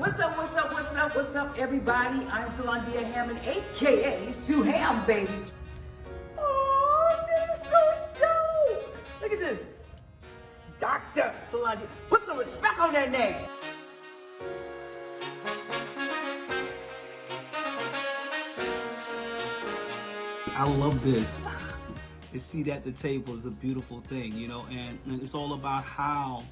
What's up, everybody? I'm Solandia Hammond, aka Sue Ham, baby. Oh, this is so dope. Look at this. Dr. Solandia. Put some respect on that name. I love this. A seat at the table is a beautiful thing, you know, and it's all about how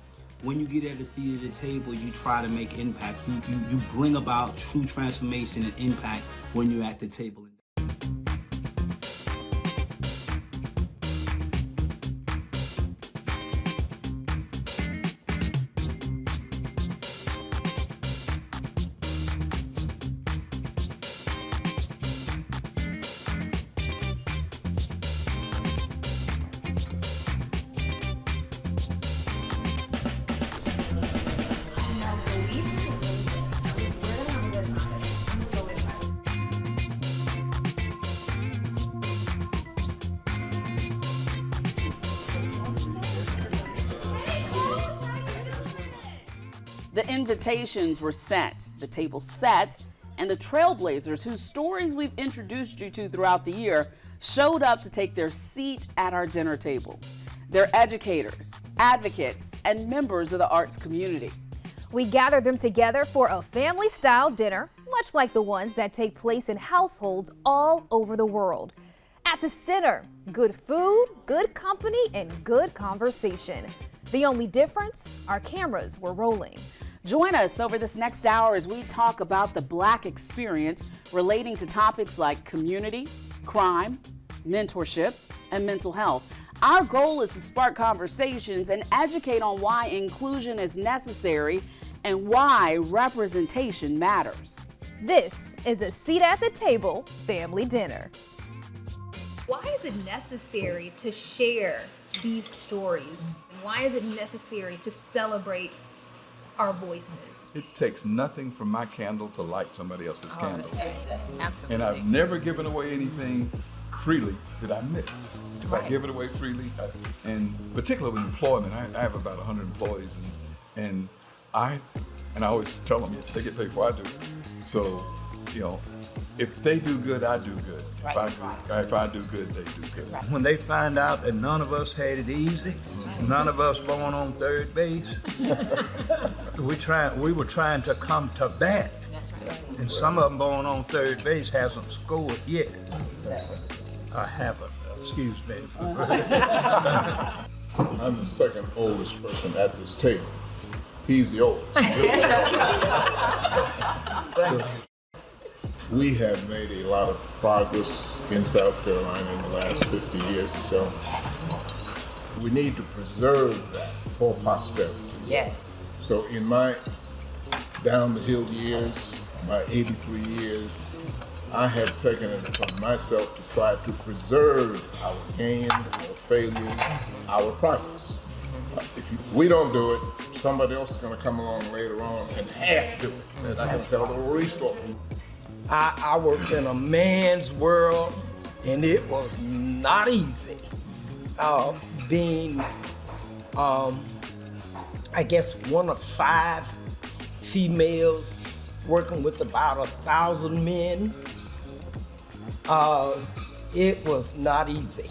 when you get at the seat at the table, you try to make impact. You bring about true transformation and impact when you're at the table. The invitations were sent, the table set, and the trailblazers, whose stories we've introduced you to throughout the year, showed up to take their seat at our dinner table. They're educators, advocates, and members of the arts community. We gathered them together for a family-style dinner, much like the ones that take place in households all over the world. At the center, good food, good company, and good conversation. The only difference, our cameras were rolling. Join us over this next hour as we talk about the Black experience relating to topics like community, crime, mentorship, and mental health. Our goal is to spark conversations and educate on why inclusion is necessary and why representation matters. This is a seat at the table family dinner. Why is it necessary to share these stories? Why is it necessary to celebrate our voices? It takes nothing from my candle to light somebody else's candle. Absolutely. And I've never given away anything freely that I missed. If I give it away freely, and particularly with employment, I have about 100 employees, and I always tell them, they get paid before I do. So, you know, if they do good, I do good. If I do good, they do good. When they find out that none of us had it easy, none of us born on third base, we were trying to come to bat. And some of them born on third base hasn't scored yet. I haven't, excuse me. I'm the second oldest person at this table. He's the oldest. We have made a lot of progress in South Carolina in the last 50 years or so. We need to preserve that for posterity. Yes. So in my down the hill years, my 83 years, I have taken it upon myself to try to preserve our gains, our failures, our progress. If we don't do it, somebody else is going to come along later on and half do it. And I can tell the resource. I worked in a man's world, and it was not easy. Being, I guess, one of 5 females working with about 1,000 men. It was not easy.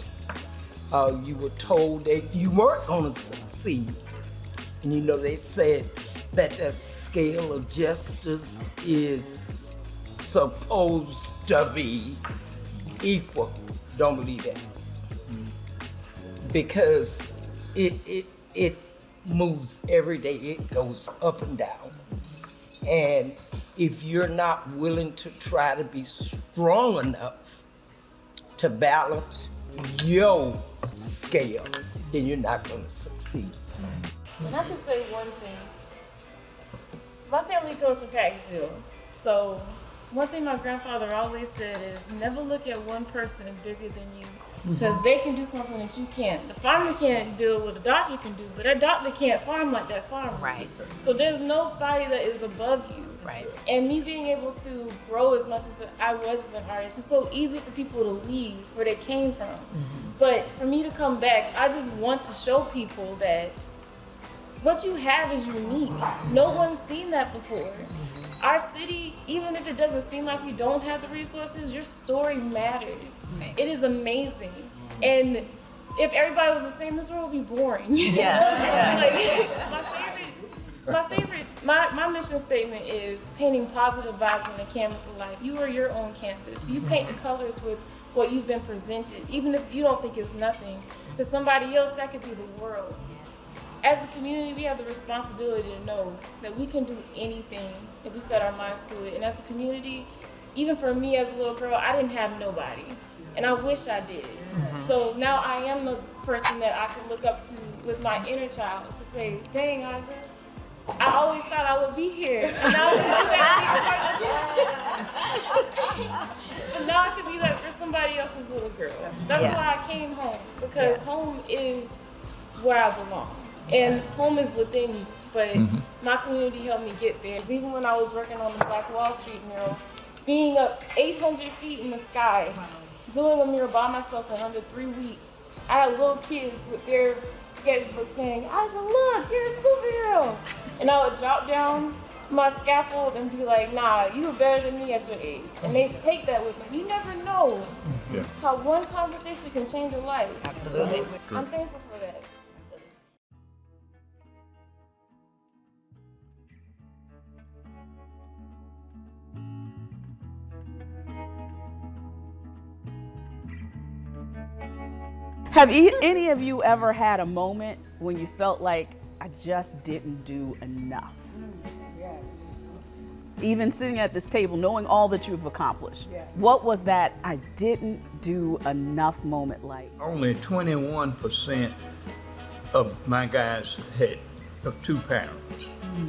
You were told that you weren't going to succeed. And you know, they said that the scale of justice is supposed to be equal. Don't believe that. Because it moves every day. It goes up and down. And if you're not willing to try to be strong enough to balance your scale, then you're not going to succeed. And I can say one thing. My family comes from Paxville, so one thing my grandfather always said is never look at one person bigger than you, because they can do something that you can't. The farmer can't do what a doctor can do, but that doctor can't farm like that farmer. Right. So there's nobody that is above you. Right. And me being able to grow as much as I was as an artist, it's so easy for people to leave where they came from. But for me to come back, I just want to show people that what you have is unique. No one's seen that before. Our city, even if it doesn't seem like we don't have the resources, your story matters. It is amazing. And if everybody was the same, this world would be boring. My mission statement is painting positive vibes on the canvas of life. You are your own canvas. You paint the colors with what you've been presented. Even if you don't think it's nothing, to somebody else, that could be the world. As a community, we have the responsibility to know that we can do anything if we set our minds to it. And as a community, even for me as a little girl, I didn't have nobody. And I wish I did. So now I am the person that I can look up to with my inner child to say, dang, Aja, I always thought I would be here. And now I can do that. But now I can be that for somebody else's little girl. That's why I came home, because home is where I belong. And home is within you, but my community helped me get there. Even when I was working on the Black Wall Street mural, being up 800 feet in the sky, doing a mural by myself in under 3 weeks. I had little kids with their sketchbooks saying, Aja, look, you're a superhero. And I would drop down my scaffold and be like, nah, you were better than me at your age. And they take that with them. You never know how one conversation can change a life. Absolutely. So I'm thankful for that. Have any of you ever had a moment when you felt like I just didn't do enough? Yes. Even sitting at this table, knowing all that you've accomplished. Yes. What was that I didn't do enough moment like? Only 21% of my guys had two parents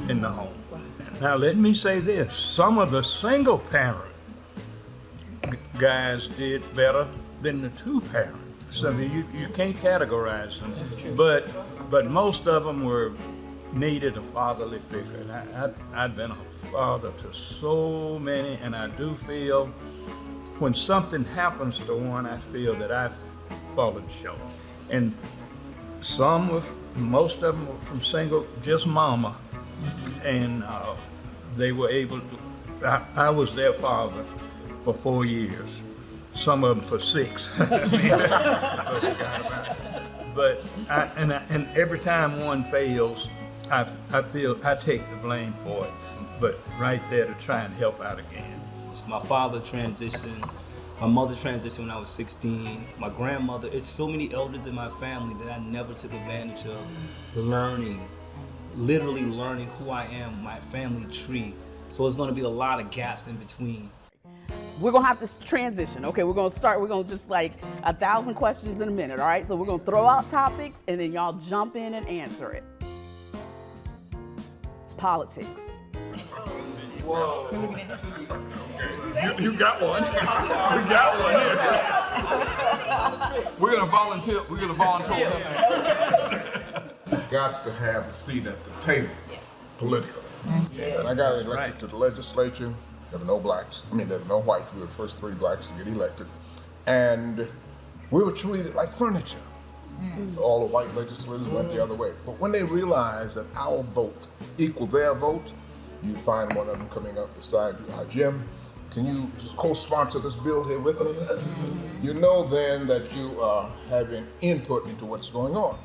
in the home. Now let me say this, some of the single parent guys did better than the two parents. So you can't categorize them. That's true. But most of them needed a fatherly figure. And I've been a father to so many, and I do feel when something happens to one, I feel that I've fallen short. And most of them were from single, just mama, and they were able to. I was their father for 4 years. Some of them for 6. But every time one fails, I feel I take the blame for it. But right there to try and help out again. My father transitioned. My mother transitioned when I was 16. My grandmother. It's so many elders in my family that I never took advantage of literally learning who I am, my family tree. So it's going to be a lot of gaps in between. We're gonna have to transition. Okay, we're gonna just like 1,000 questions in a minute, all right? So we're gonna throw out topics and then y'all jump in and answer it. Politics. Whoa. You got one. We got one here. We're gonna volunteer him. Got to have a seat at the table, politically. When I got elected to the legislature, there were no blacks. There were no whites. We were the first 3 blacks to get elected. And we were treated like furniture. All the white legislators went the other way. But when they realized that our vote equaled their vote, you find one of them coming up beside you, Jim, can you co-sponsor this bill here with me? You know then that you are having input into what's going on.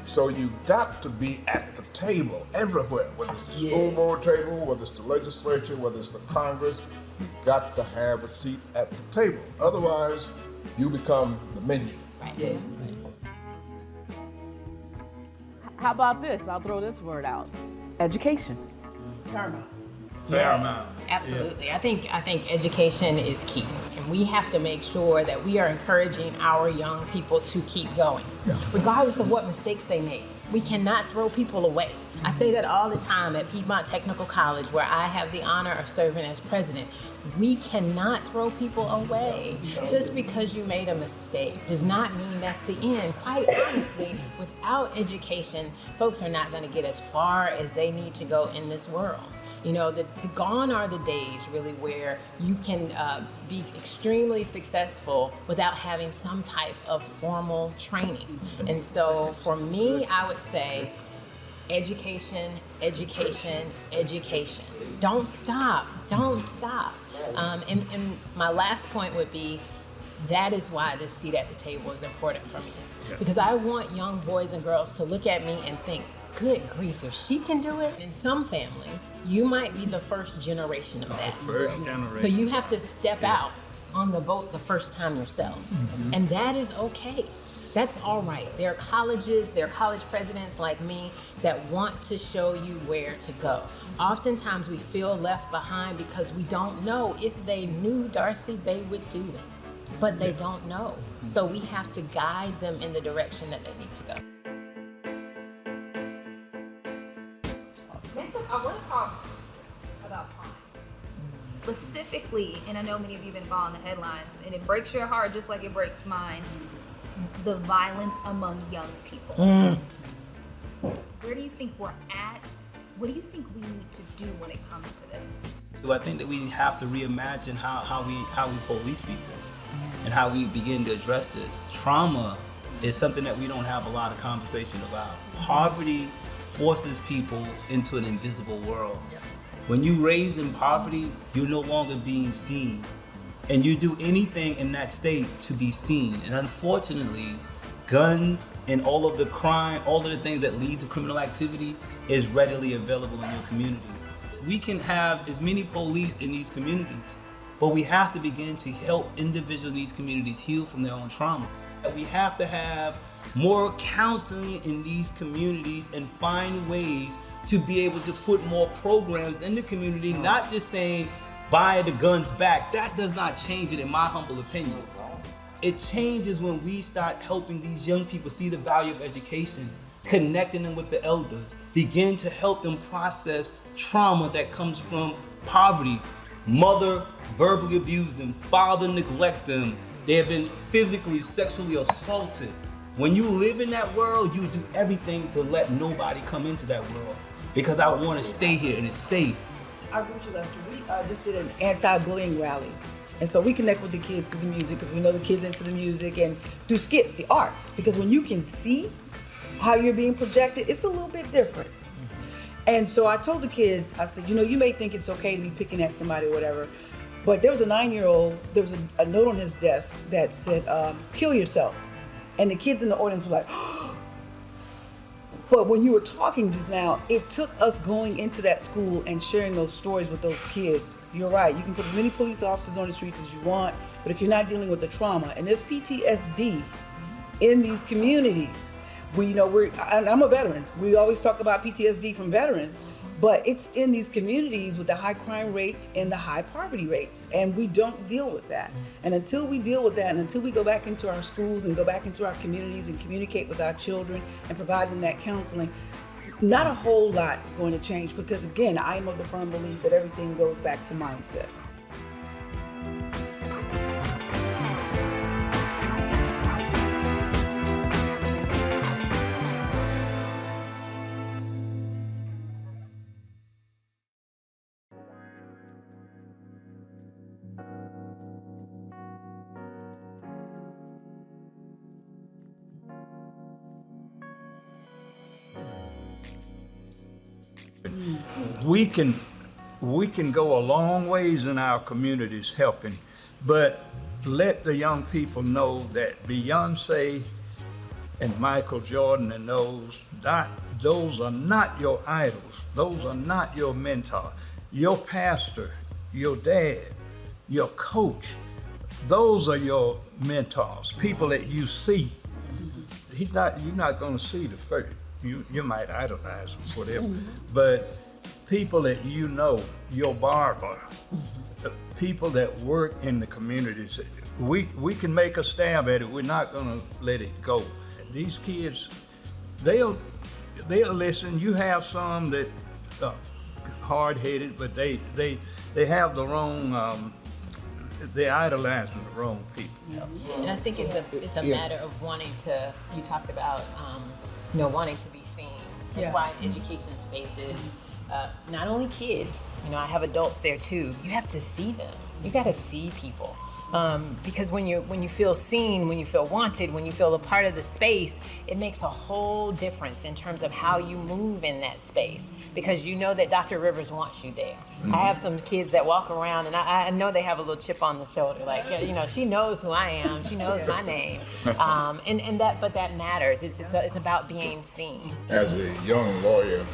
So you got to be at the table everywhere, whether it's the school board table, whether it's the legislature, whether it's the Congress, you've got to have a seat at the table. Otherwise, you become the menu. Right. Yes. How about this? I'll throw this word out. Education. Paramount. Absolutely. I think education is key, and we have to make sure that we are encouraging our young people to keep going, regardless of what mistakes they make. We cannot throw people away. I say that all the time at Piedmont Technical College, where I have the honor of serving as president. We cannot throw people away. Just because you made a mistake does not mean that's the end. Quite honestly, without education, folks are not going to get as far as they need to go in this world. You know, gone are the days really where you can be extremely successful without having some type of formal training. And so for me, I would say education, education, education. Don't stop. Don't stop. And my last point would be, that is why this seat at the table is important for me. Because I want young boys and girls to look at me and think, good grief, if she can do it. In some families, you might be the first generation of that. So you have to step out on the boat the first time yourself. And that is okay. That's all right. There are colleges, there are college presidents like me that want to show you where to go. Oftentimes we feel left behind because we don't know if they knew Darcy, they would do it. But they don't know. So we have to guide them in the direction that they need to go. Next up, I want to talk about crime. Specifically, and I know many of you have been following the headlines, and it breaks your heart just like it breaks mine, the violence among young people. Where do you think we're at? What do you think we need to do when it comes to this? So I think that we have to reimagine how we police people and how we begin to address this. Trauma is something that we don't have a lot of conversation about. Poverty forces people into an invisible world. When you raise in poverty, you're no longer being seen. And you do anything in that state to be seen. And unfortunately, guns and all of the crime, all of the things that lead to criminal activity is readily available in your community. We can have as many police in these communities, but we have to begin to help individuals in these communities heal from their own trauma. We have to have more counseling in these communities and find ways to be able to put more programs in the community, not just saying, buy the guns back. That does not change it, in my humble opinion. It changes when we start helping these young people see the value of education, connecting them with the elders, begin to help them process trauma that comes from poverty. Mother verbally abused them, father neglect them, they have been physically, sexually assaulted. When you live in that world, you do everything to let nobody come into that world because I want to stay here and it's safe. Our group last week, we just did an anti-bullying rally. And so we connect with the kids through the music because we know the kids into the music, and do skits, the arts. Because when you can see how you're being projected, it's a little bit different. And so I told the kids, I said, you know, you may think it's okay to be picking at somebody or whatever, but there was a 9-year-old, there was a note on his desk that said, kill yourself. And the kids in the audience were like, but when you were talking just now, it took us going into that school and sharing those stories with those kids. You're right, you can put as many police officers on the streets as you want, but if you're not dealing with the trauma, and there's PTSD in these communities, I'm a veteran. We always talk about PTSD from veterans, but it's in these communities with the high crime rates and the high poverty rates, and we don't deal with that. And until we deal with that, and until we go back into our schools and go back into our communities and communicate with our children and provide them that counseling, not a whole lot is going to change, because again, I am of the firm belief that everything goes back to mindset. We can go a long ways in our communities helping, but let the young people know that Beyonce and Michael Jordan and those are not your idols. Those are not your mentor. Your pastor, your dad, your coach, those are your mentors, people that you see. You're not going to see the first. You might idolize them, whatever, but people that you know, your barber, people that work in the communities, we can make a stab at it. We're not going to let it go. These kids, they'll listen. You have some that are hard-headed, but they have the wrong. They're idolizing the wrong people. And I think it's a matter of wanting to. You talked about wanting to be seen. That's why in education spaces, not only kids, I have adults there too. You have to see them. You got to see people. Because when you feel seen, when you feel wanted, when you feel a part of the space, it makes a whole difference in terms of how you move in that space. Because you know that Dr. Rivers wants you there. I have some kids that walk around, and I know they have a little chip on the shoulder, like, you know, she knows who I am, she knows my name, but that matters. It's about being seen. As a young lawyer,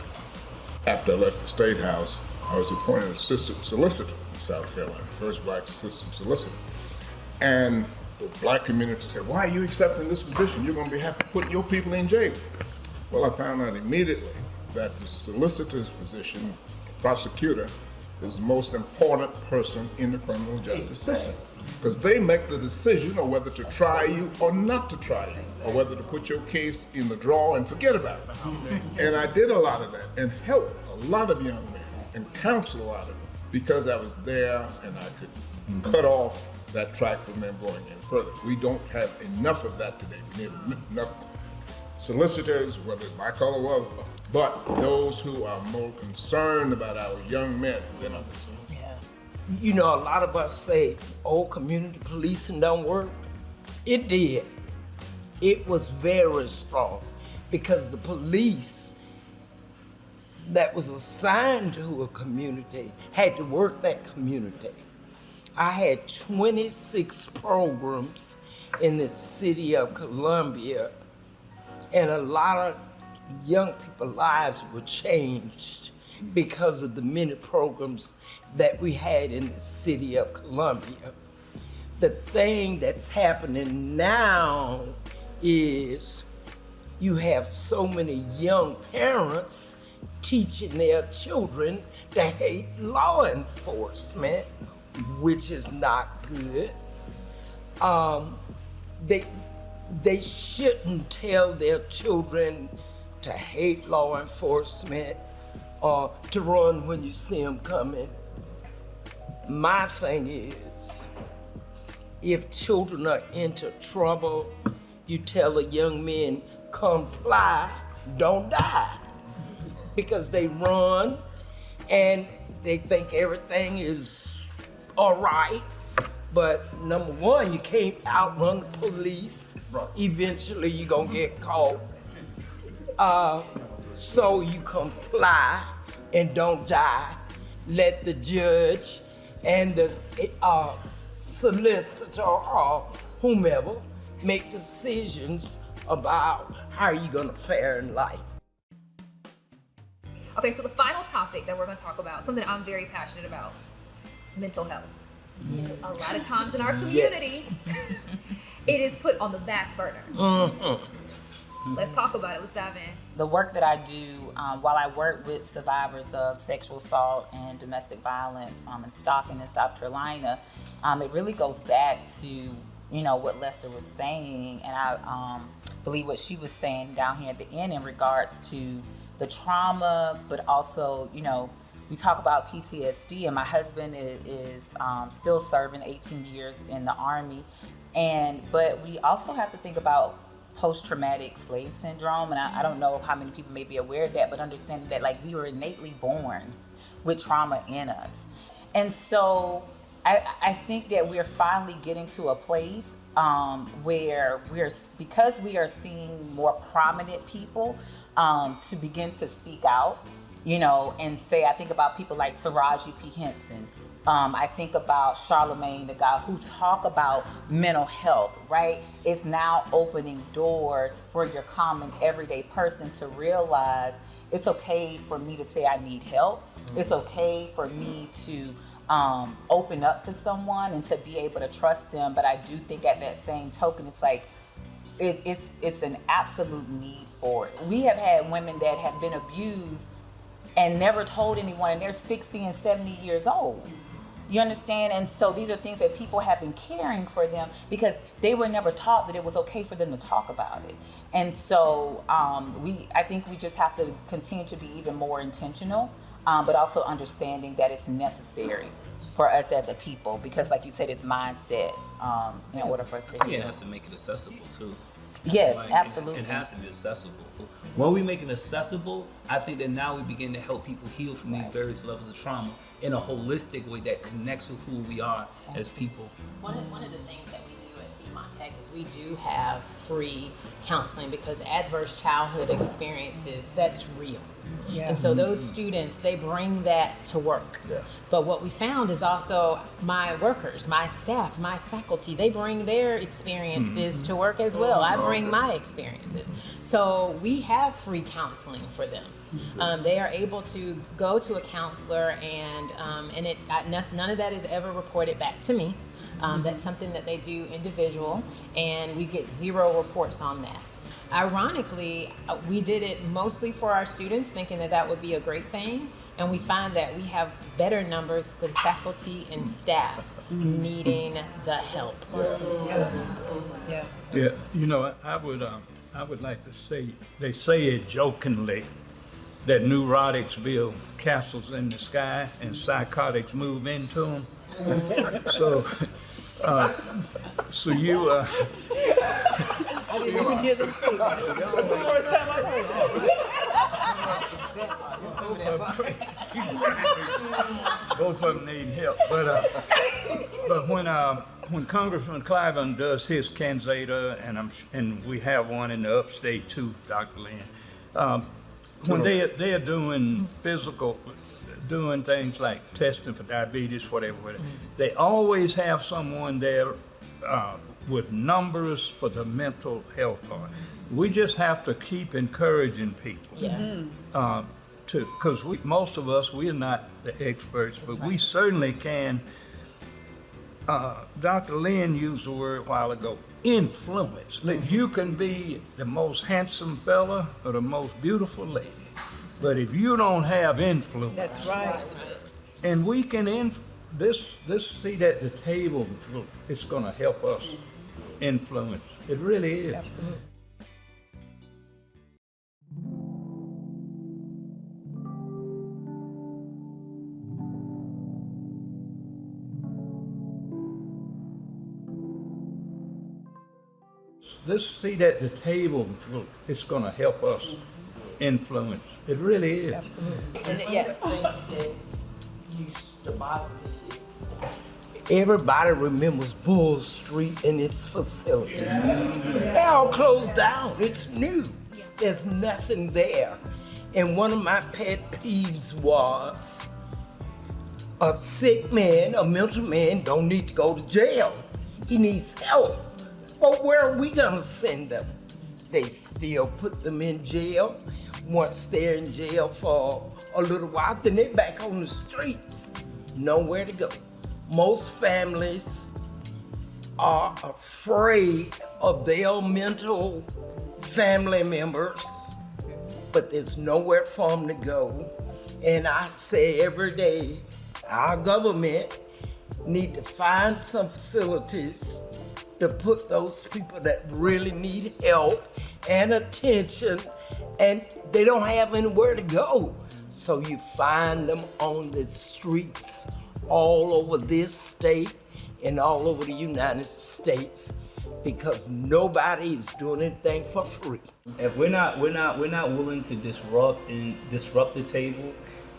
after I left the State House, I was appointed assistant solicitor in South Carolina, first black assistant solicitor. And the black community said, why are you accepting this position? You're going to have to put your people in jail. Well, I found out immediately that the solicitor's position, prosecutor, is the most important person in the criminal justice system. Because they make the decision of whether to try you or not to try you, or whether to put your case in the drawer and forget about it. And I did a lot of that and helped a lot of young men and counseled a lot of them because I was there and I could cut off that track from them going any further. We don't have enough of that today. We need enough solicitors, whether it's my color or other, but those who are more concerned about our young men than others. Yeah. You know, a lot of us say, oh, community policing don't work. It did. It was very strong because the police that was assigned to a community had to work that community. I had 26 programs in the city of Columbia, and a lot of young people's lives were changed because of the many programs that we had in the city of Columbia. The thing that's happening now is you have so many young parents teaching their children to hate law enforcement, which is not good. They shouldn't tell their children to hate law enforcement or to run when you see them coming. My thing is, if children are into trouble, you tell the young men, comply, don't die. Because they run and they think everything is all right. But number one, you can't outrun the police. Right. Eventually you're gonna get caught. So you comply and don't die. Let the judge and the solicitor or whomever make decisions about how you're gonna fare in life. Okay, so the final topic that we're going to talk about, something I'm very passionate about, mental health. Yes. A lot of times in our community, it is put on the back burner. Mm-hmm. Let's talk about it. Let's dive in. The work that I do, while I work with survivors of sexual assault and domestic violence in Stockton in South Carolina, it really goes back to, you know, what Lester was saying, and I believe what she was saying down here at the end in regards to the trauma, but also, you know, we talk about PTSD, and my husband is still serving 18 years in the Army, but we also have to think about post-traumatic slave syndrome, and I don't know how many people may be aware of that, but understanding that, like, we were innately born with trauma in us. And so I think that we're finally getting to a place where because we are seeing more prominent people to begin to speak out, you know, and say, I think about people like Taraji P. Henson. I think about Charlemagne, the guy who talk about mental health, right? It's now opening doors for your common everyday person to realize it's okay for me to say I need help. Mm-hmm. It's okay for me to open up to someone and to be able to trust them. But I do think at that same token, it's like, it's an absolute need for it. We have had women that have been abused and never told anyone, and they're 60 and 70 years old. You understand? And so these are things that people have been caring for them because they were never taught that it was okay for them to talk about it. And so I think we just have to continue to be even more intentional, but also understanding that it's necessary for us as a people, because like you said, it's mindset in order for us to heal. Yeah, it has to make it accessible too. Yes, Like, absolutely. It has to be accessible. When we make it accessible, I think that now we begin to help people heal from these various levels of trauma in a holistic way that connects with who we are as people. One of the things that we do at Piedmont Tech is we do have free counseling because adverse childhood experiences, that's real. Yeah. And so those students, they bring that to work. Yeah. But what we found is also my workers, my staff, my faculty, they bring their experiences to work as well. I bring my experiences. So we have free counseling for them. They are able to go to a counselor and none of that is ever reported back to me. That's something that they do individual, and we get 0 reports on that. Ironically, we did it mostly for our students, thinking that that would be a great thing, and we find that we have better numbers with faculty and staff needing the help. Yeah, you know, I would like to say, they say it jokingly that neurotics build castles in the sky and psychotics move into them. So you I didn't even hear them say that. That's the first time I heard that. both of them need help. But when Congressman Cliven does his Kanzata, and we have one in the upstate too, Dr. Lynn, when they are doing doing things like testing for diabetes, whatever, they always have someone there with numbers for the mental health part. We just have to keep encouraging people. Yeah. Because most of us, we're not the experts, but we certainly can. Dr. Lynn used the word a while ago, influence. You can be the most handsome fella or the most beautiful lady, but if you don't have influence, That's right. and we can this seat at the table, it's going to help us influence. It really is. Absolutely. This seat at the table, it's going to help us influence. It really is. Absolutely. And yeah, things that used to bother me is everybody remembers Bull Street and its facilities. They're all closed down. It's new. There's nothing there. And one of my pet peeves was a sick man, a mental man, don't need to go to jail. He needs help. But where are we gonna send them? They still put them in jail. Once they're in jail for a little while, then they're back on the streets. Nowhere to go. Most families are afraid of their mental family members, but there's nowhere for them to go. And I say every day, our government need to find some facilities to put those people that really need help and attention, and they don't have anywhere to go. So you find them on the streets all over this state and all over the United States because nobody is doing anything for free. If we're not willing to disrupt the table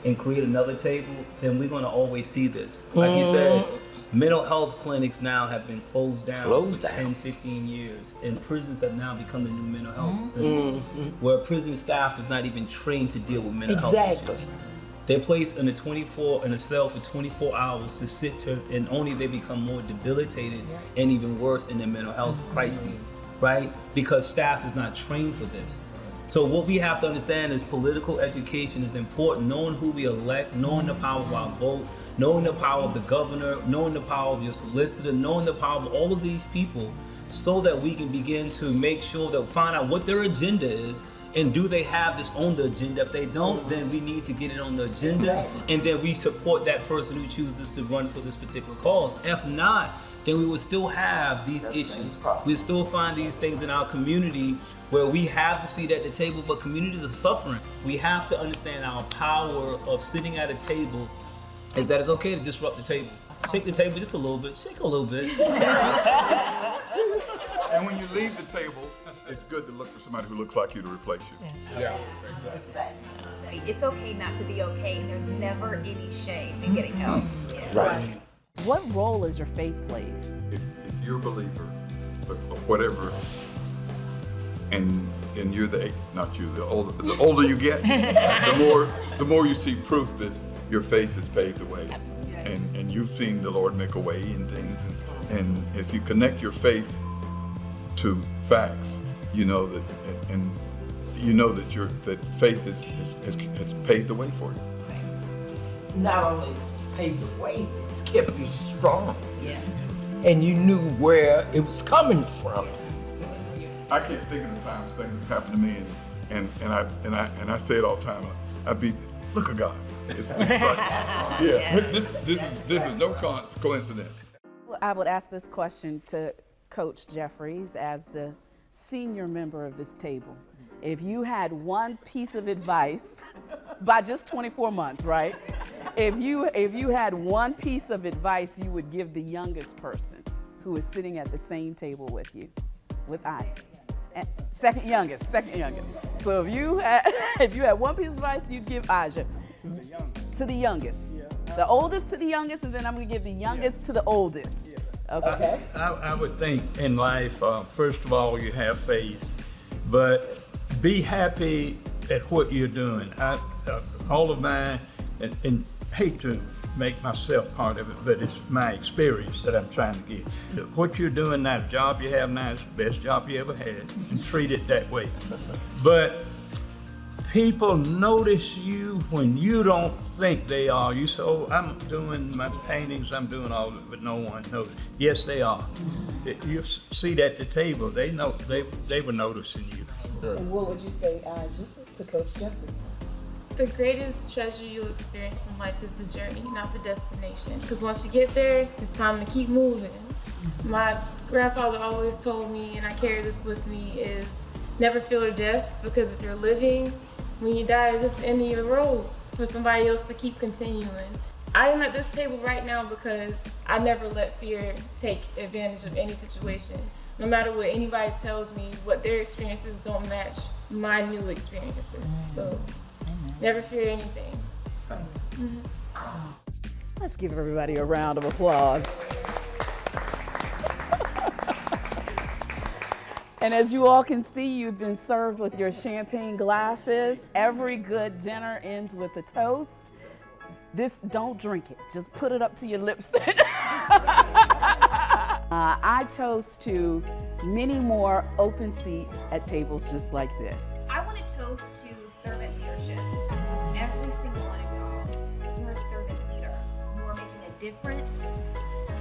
and create another table, then we're going to always see this. Like you said, mental health clinics now have been closed down for 10, 15 years, and prisons have now become the new mental health centers, where prison staff is not even trained to deal with mental health issues. They're placed in a cell for 24 hours to sit there, and only they become more debilitated and even worse in their mental health crises, right? Because staff is not trained for this. So what we have to understand is political education is important, knowing who we elect, knowing the power of our vote, knowing the power of the governor, knowing the power of your solicitor, knowing the power of all of these people, so that we can begin to make sure that find out what their agenda is, and do they have this on the agenda. If they don't, then we need to get it on the agenda, and then we support that person who chooses to run for this particular cause. If not, then we will still have these issues. We'll still find these things in our community where we have the seat at the table, but communities are suffering. We have to understand our power of sitting at a table is that it's okay to disrupt the table. Shake the table just a little bit, shake a little bit. And when you leave the table, it's good to look for somebody who looks like you to replace you. Yeah. It's okay not to be okay, and there's never any shame in getting help. Right. What role has your faith played? If you're a believer, of whatever, and you're the older you get, the more you see proof that your faith has paved the way. Absolutely. And you've seen the Lord make a way in things. And if you connect your faith to facts, you know that, and you know that faith has paved the way for you. Not only paved the way, it's kept you strong. Yeah. And you knew where it was coming from. I can't think of the times things have happened to me, and I say it all the time. Look at God. It's like, yeah. This is no coincidence. I would ask this question to Coach Jeffries as the senior member of this table. If you had one piece of advice by just 24 months, right? If you had one piece of advice you would give the youngest person who is sitting at the same table with you, with I, second youngest. So if you had one piece of advice you'd give Aja to the youngest, the oldest to the youngest, and then I'm gonna give the youngest to the oldest. Okay. I would think in life, first of all, you have faith, but be happy at what you're doing. All of mine, and hate to make myself part of it, but it's my experience that I'm trying to give. What you're doing now, the job you have now is the best job you ever had, and treat it that way. But people notice you when you don't think they are. You say, oh, I'm doing my paintings, I'm doing all of it, but no one knows. Yes, they are. You see that at the table, they know, they were noticing you. And what would you say, Aja, to Coach Jeffries? The greatest treasure you'll experience in life is the journey, not the destination. Because once you get there, it's time to keep moving. My grandfather always told me, and I carry this with me, is never fear death, because if you're living, when you die, it's just the end of your road for somebody else to keep continuing. I am at this table right now because I never let fear take advantage of any situation. No matter what anybody tells me, what their experiences don't match my new experiences. So never fear anything. Let's give everybody a round of applause. And as you all can see, you've been served with your champagne glasses. Every good dinner ends with a toast. Don't drink it, just put it up to your lips. I toast to many more open seats at tables just like this. I want to toast to servant leadership. Every single one of y'all, you're a servant leader. You are making a difference.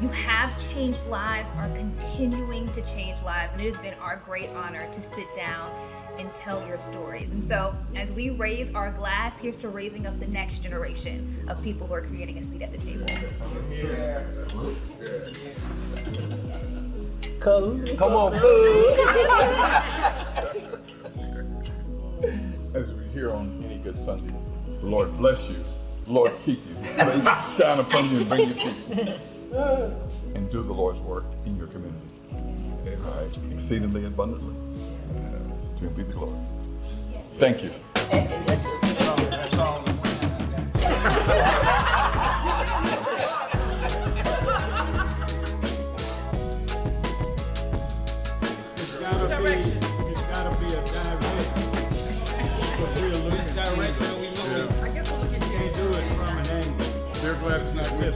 You have changed lives, are continuing to change lives, and it has been our great honor to sit down and tell your stories. And so, as we raise our glass, here's to raising up the next generation of people who are creating a seat at the table. Come on, As we hear on any good Sunday, the Lord bless you, the Lord keep you, face shine upon you and bring you peace. And do the Lord's work in your community. Right. Exceedingly abundantly. To be the glory. Thank you. It's gotta be a direct. I guess we'll look at you. Can't do it from an angle. They're glad it's not this.